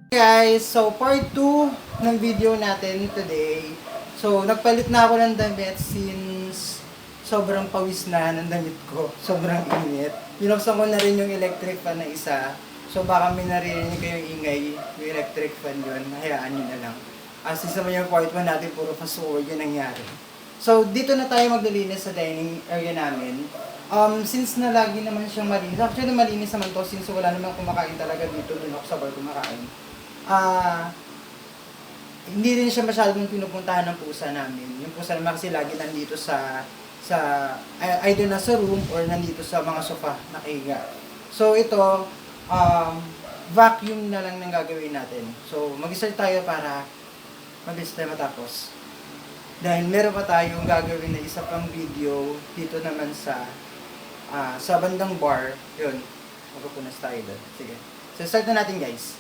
Guys, so part 2 ng video natin today. So, nagpalit na ako ng damit since sobrang pawis na ng damit ko. Sobrang init. Binuksan ko na rin yung electric fan na isa. So, baka may naririnig kayong ingay. Yung electric fan yun. Hayaan nyo na lang. Since naman yung part 1 natin, puro fast-forward yung nangyari. So, dito na tayo maglilinis sa dining area namin. Since na lagi naman siyang malinis. Actually, malinis naman to since wala naman kumakain talaga dito. Doon ako sa bar kumakain. Hindi rin siya masyadong pinupuntahan ng pusa namin. Yung pusa naman kasi lagi nandito sa either nasa room or nandito sa mga sofa nakahiga. So ito, vacuum na lang nang gagawin natin. So mag-start tayo para mabilis tayo matapos. Dahil meron pa tayong gagawin na isa pang video dito naman sa bandang bar. Yun, magpupunas tayo doon. Sige. So start na natin guys.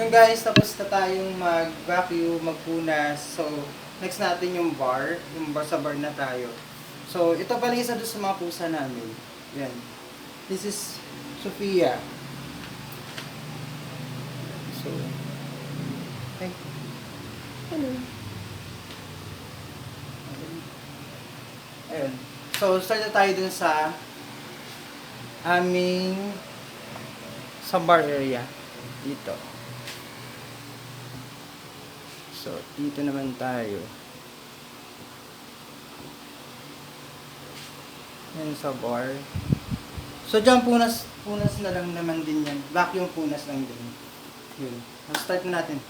Guys, tapos na tayong mag-vacuum, magpunas. So, next natin yung bar sa bar na tayo. So, ito pala isa doon sa mga pusa namin. Yan. This is Sophia. So, hey. Hello. Ayun. So, start na tayo dun sa aming sa bar area. Dito. So, dito naman tayo. Yan sa bar. So, dyan punas na lang naman din yan. Vacuum punas lang din. Yun. Start na natin.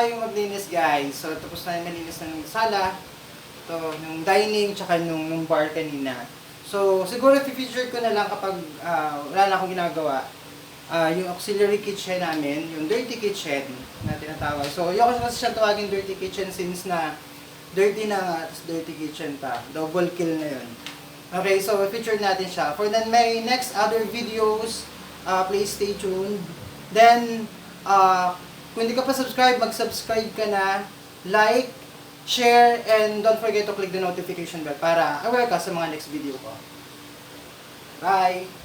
tayong maglinis guys. So tapos na yung malinis ng sala, to yung dining, tsaka nung bar kanina. So siguro i-feature ko na lang kapag wala na akong ginagawa. Yung auxiliary kitchen namin, yung dirty kitchen na tinatawag. So yung kasi siyang tawagin dirty kitchen since na dirty na nga, tapos dirty kitchen pa. Double kill na yun. Okay, so feature natin siya. For then my next other videos, please stay tuned. Then, kung hindi ka pa subscribe, mag-subscribe ka na, like, share, and don't forget to click the notification bell para aware ka sa mga next video ko. Bye!